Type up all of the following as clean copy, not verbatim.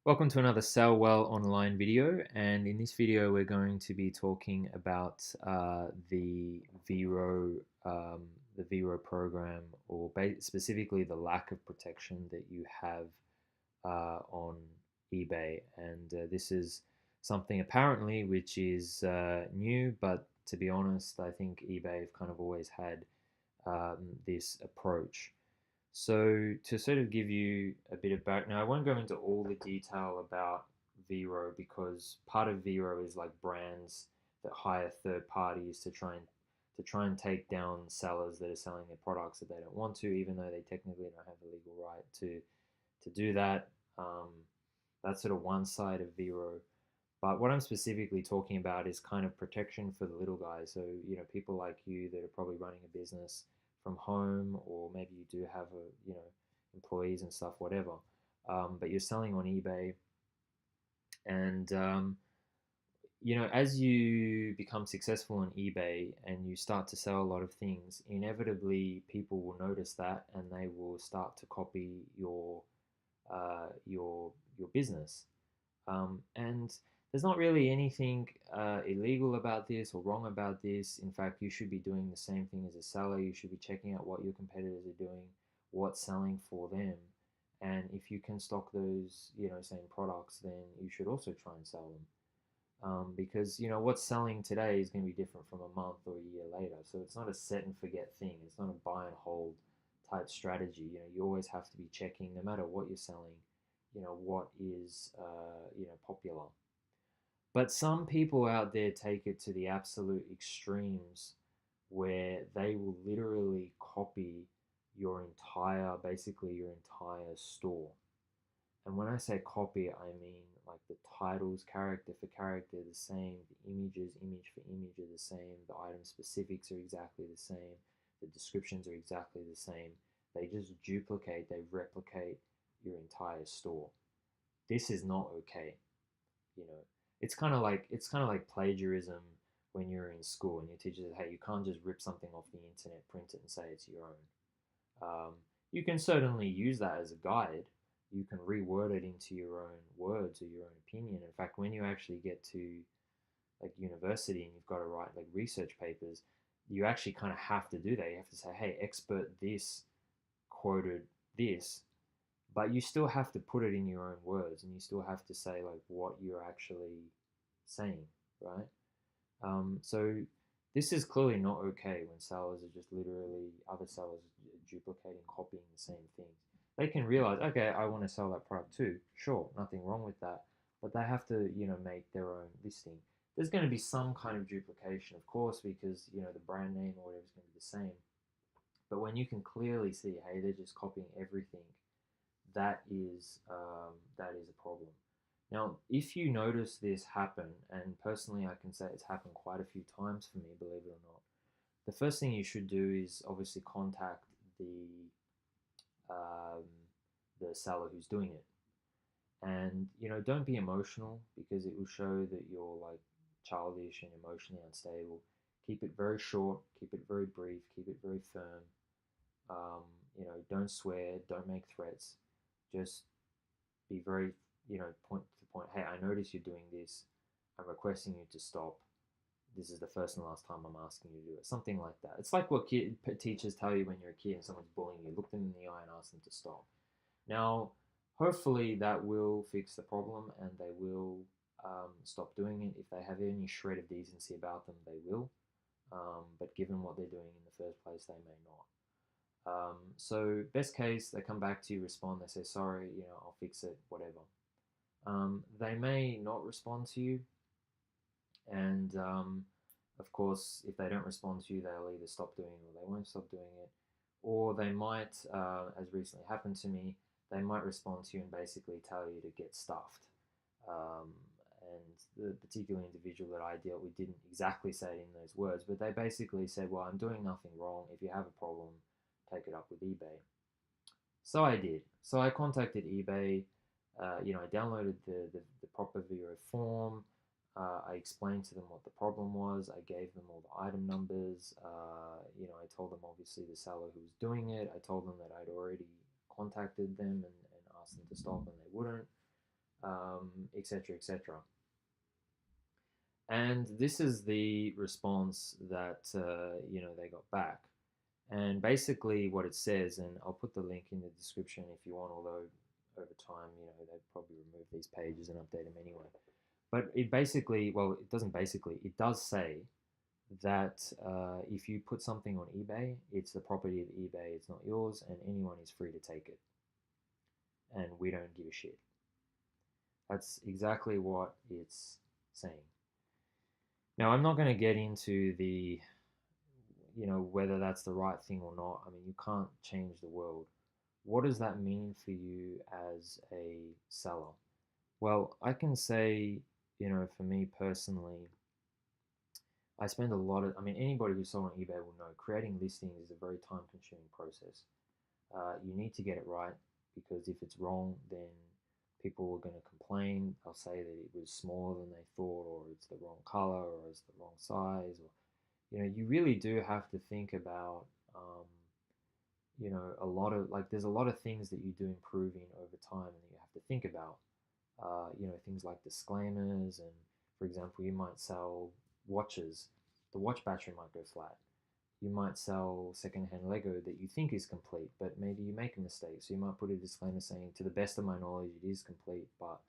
Welcome to another Sell Well online video, and in this video we're going to be talking about the VeRO, the VeRO program, or specifically the lack of protection that you have on eBay. And this is something apparently which is new, but to be honest, I think eBay have kind of always had this approach. So to sort of give you a bit of back, now I won't go into all the detail about VeRO because part of VeRO is like brands that hire third parties to try and take down sellers that are selling their products that they don't want to, even though they technically don't have the legal right to do that. Um, that's sort of one side of VeRO. But what I'm specifically talking about is kind of protection for the little guys. So, people like you that are probably running a business from home, or maybe you do have employees and stuff, whatever. But you're selling on eBay, and as you become successful on eBay and you start to sell a lot of things, inevitably people will notice that and they will start to copy your business. And there's not really anything illegal about this or wrong about this. In fact, you should be doing the same thing as a seller. You should be checking out what your competitors are doing, what's selling for them. And if you can stock those, same products, then you should also try and sell them. Because what's selling today is going to be different from a month or a year later. So it's not a set and forget thing. It's not a buy and hold type strategy. You always have to be checking, no matter what you're selling, what is popular. But some people out there take it to the absolute extremes where they will literally copy basically your entire store. And when I say copy, I mean like the titles, character for character, the same, the images, image for image are the same, the item specifics are exactly the same, the descriptions are exactly the same. They just duplicate, they replicate your entire store. This is not okay. You know, it's kind of like plagiarism when you're in school and your teacher says, "Hey, you can't just rip something off the internet, print it, and say it's your own." You can certainly use that as a guide. You can reword it into your own words or your own opinion. In fact, when you actually get to like university and you've got to write like research papers, you actually kind of have to do that. You have to say, "Hey, expert this quoted this," but you still have to put it in your own words, and you still have to say like what you're actually saying, right? So this is clearly not okay when sellers are just literally other sellers duplicating, copying the same things. They can realize, okay, I want to sell that product too. Sure, nothing wrong with that, but they have to, make their own listing. There's going to be some kind of duplication, of course, because the brand name or whatever is going to be the same. But when you can clearly see, hey, they're just copying everything, that is a problem. Now, if you notice this happen, and personally I can say it's happened quite a few times for me, believe it or not, the first thing you should do is obviously contact um, the seller who's doing it. And don't be emotional because it will show that you're like childish and emotionally unstable. Keep it very short, keep it very brief, keep it very firm. Um, don't swear, don't make threats. Just be very, point to point. Hey, I notice you're doing this. I'm requesting you to stop. This is the first and last time I'm asking you to do it. Something like that. It's like what teachers tell you when you're a kid and someone's bullying you. Look them in the eye and ask them to stop. Now, hopefully that will fix the problem and they will stop doing it. If they have any shred of decency about them, they will. But given what they're doing in the first place, they may not. So best case, they come back to you, respond, they say, sorry, I'll fix it, whatever. They may not respond to you. And of course, if they don't respond to you, they'll either stop doing it or they won't stop doing it. Or they might, as recently happened to me, they might respond to you and basically tell you to get stuffed. Um, and the particular individual that I dealt with didn't exactly say it in those words, but they basically said, well, I'm doing nothing wrong. If you have a problem, take it up with eBay. So I did. So I contacted eBay. I downloaded the proper VeRO form. I explained to them what the problem was. I gave them all the item numbers. I told them obviously the seller who was doing it. I told them that I'd already contacted them and asked them to stop, and they wouldn't. etc., etc. And this is the response that they got back. And basically, what it says, and I'll put the link in the description if you want. Although over time, they'd probably remove these pages and update them anyway. But it basically, well, it doesn't basically. It does say that if you put something on eBay, it's the property of eBay. It's not yours, and anyone is free to take it. And we don't give a shit. That's exactly what it's saying. Now, I'm not going to get into the, whether that's the right thing or not. I mean, you can't change the world. What does that mean for you as a seller? Well, I can say, for me personally, I spend a lot of, I mean, anybody who's sold on eBay will know creating listings is a very time consuming process. You need to get it right because if it's wrong, then people are going to complain. They'll say that it was smaller than they thought, or it's the wrong color, or it's the wrong size, or you really do have to think about, a lot of like there's a lot of things that you do improving over time, and that you have to think about. Things like disclaimers, and for example, you might sell watches. The watch battery might go flat. You might sell secondhand Lego that you think is complete, but maybe you make a mistake. So you might put a disclaimer saying, to the best of my knowledge, it is complete, but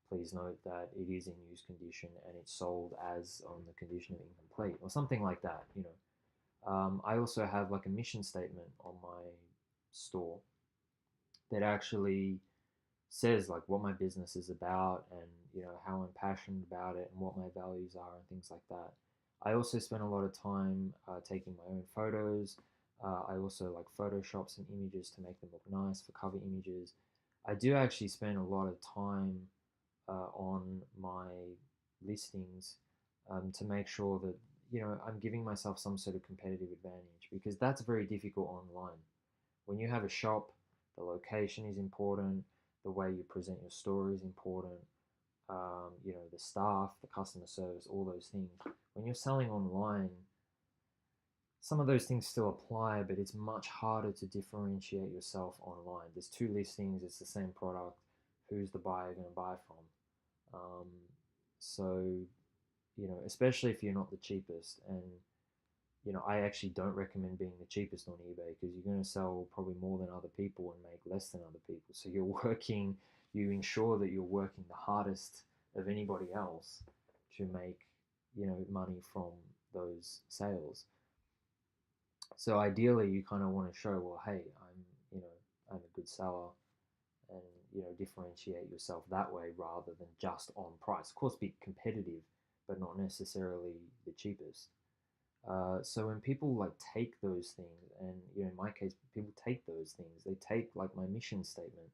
please note that it is in use condition and it's sold as on the condition of incomplete, or something like that. I also have like a mission statement on my store that actually says like what my business is about, and how I'm passionate about it and what my values are and things like that. I also spend a lot of time taking my own photos. I also like Photoshop some images to make them look nice for cover images. I do actually spend a lot of time on my listings to make sure that I'm giving myself some sort of competitive advantage, because that's very difficult online. When you have a shop, the location is important, the way you present your store is important, the staff, the customer service, all those things. When you're selling online, some of those things still apply, but it's much harder to differentiate yourself online. There's two listings, it's the same product. Who's the buyer going to buy from? So, especially if you're not the cheapest. And, I actually don't recommend being the cheapest on eBay, because you're going to sell probably more than other people and make less than other people. So you ensure that you're working the hardest of anybody else to make, money from those sales. So ideally, you kind of want to show, well, hey, I'm a good seller, and differentiate yourself that way rather than just on price. Of course, be competitive, but not necessarily the cheapest. So when people like take those things, and in my case, people take those things. They take like my mission statement.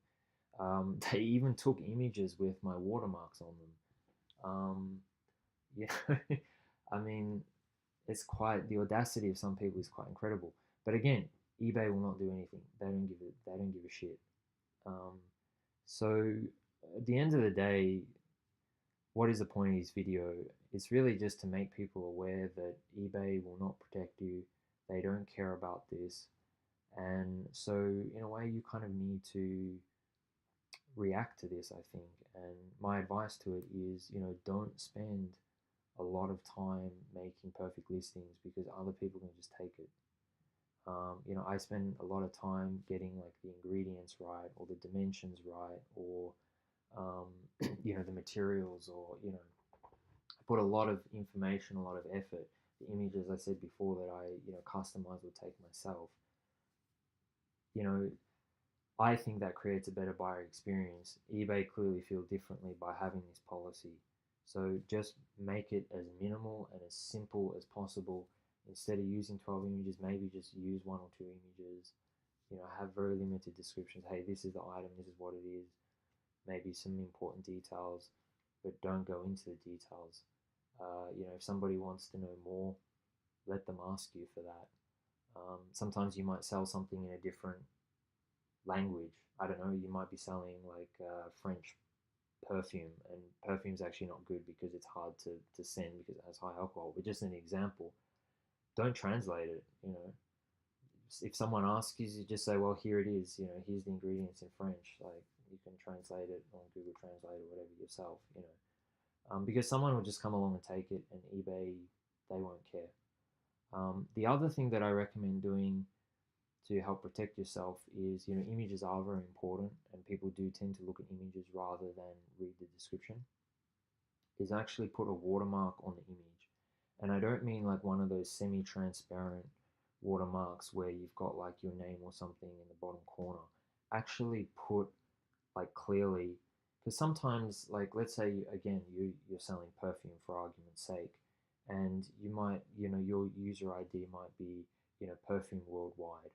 They even took images with my watermarks on them. Yeah, I mean, it's quite the audacity of some people is quite incredible. But again, eBay will not do anything. They don't give a shit. Um, so at the end of the day, what is the point of this video? It's really just to make people aware that eBay will not protect you. They don't care about this. And so in a way, you kind of need to react to this, I think. And my advice to it is, don't spend a lot of time making perfect listings, because other people can just take it. I spend a lot of time getting like the ingredients right, or the dimensions right, or um, the materials, or I put a lot of information, a lot of effort. The images I said before that I customize or take myself. You know, I think that creates a better buyer experience. eBay clearly feel differently by having this policy. So just make it as minimal and as simple as possible. Instead of using 12 images, maybe just use one or two images. Have very limited descriptions. Hey, this is the item, this is what it is. Maybe some important details, but don't go into the details. If somebody wants to know more, let them ask you for that. Sometimes you might sell something in a different language. I don't know, you might be selling like French perfume, and perfume's actually not good because it's hard to send because it has high alcohol. But just an example, don't translate it. If someone asks you, just say, well, here it is. Here's the ingredients in French. Like, you can translate it on Google Translate or whatever yourself, because someone will just come along and take it, and eBay, they won't care. The other thing that I recommend doing to help protect yourself is, images are very important, and people do tend to look at images rather than read the description, is actually put a watermark on the image. And I don't mean like one of those semi-transparent watermarks where you've got like your name or something in the bottom corner. Actually put like clearly, because sometimes, like, let's say again you're selling perfume for argument's sake, and you might, your user ID might be, perfume worldwide.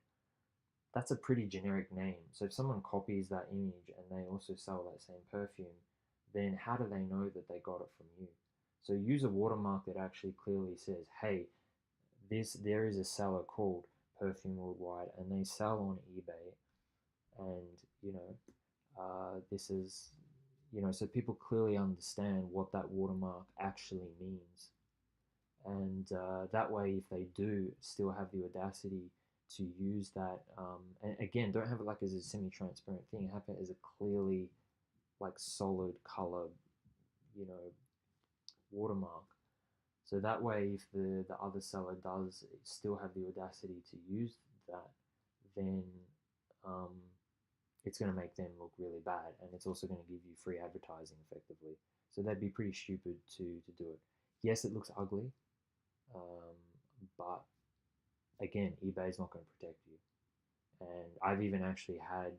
That's a pretty generic name. So if someone copies that image and they also sell that same perfume, then how do they know that they got it from you? So use a watermark that actually clearly says, hey, there is a seller called Perfume Worldwide, and they sell on eBay, and this is, so people clearly understand what that watermark actually means, and that way, if they do still have the audacity to use that, and again, don't have it like as a semi-transparent thing, have it as a clearly like solid color, you know, watermark. So that way, if the other seller does still have the audacity to use that, then um, it's going to make them look really bad, and it's also going to give you free advertising effectively. So that'd be pretty stupid to do it. Yes, it looks ugly, um, but again, eBay's not going to protect you. And I've even actually had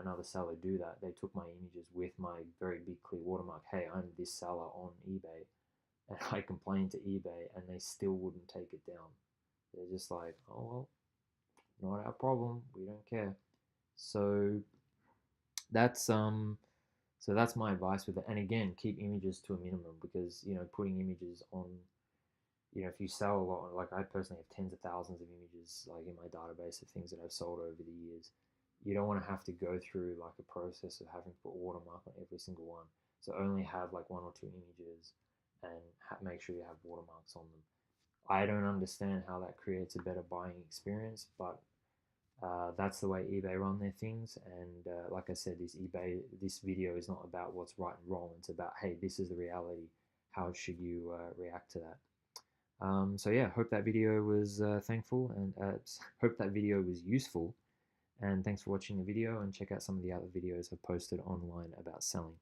another seller do that. They took my images with my very big clear watermark. Hey, I'm this seller on eBay, and I complained to eBay, and they still wouldn't take it down. They're just like, oh well, not our problem. We don't care. So that's that's my advice with it. And again, keep images to a minimum, because putting images on, if you sell a lot, like I personally have tens of thousands of images like in my database of things that I've sold over the years. You don't want to have to go through like a process of having to put watermark on every single one. So only have like one or two images, and make sure you have watermarks on them. I don't understand how that creates a better buying experience, but that's the way eBay run their things. And like I said, this video is not about what's right and wrong. It's about, hey, this is the reality. How should you react to that? So yeah, hope that video was thankful, and hope that video was useful. And thanks for watching the video, and check out some of the other videos I've posted online about selling.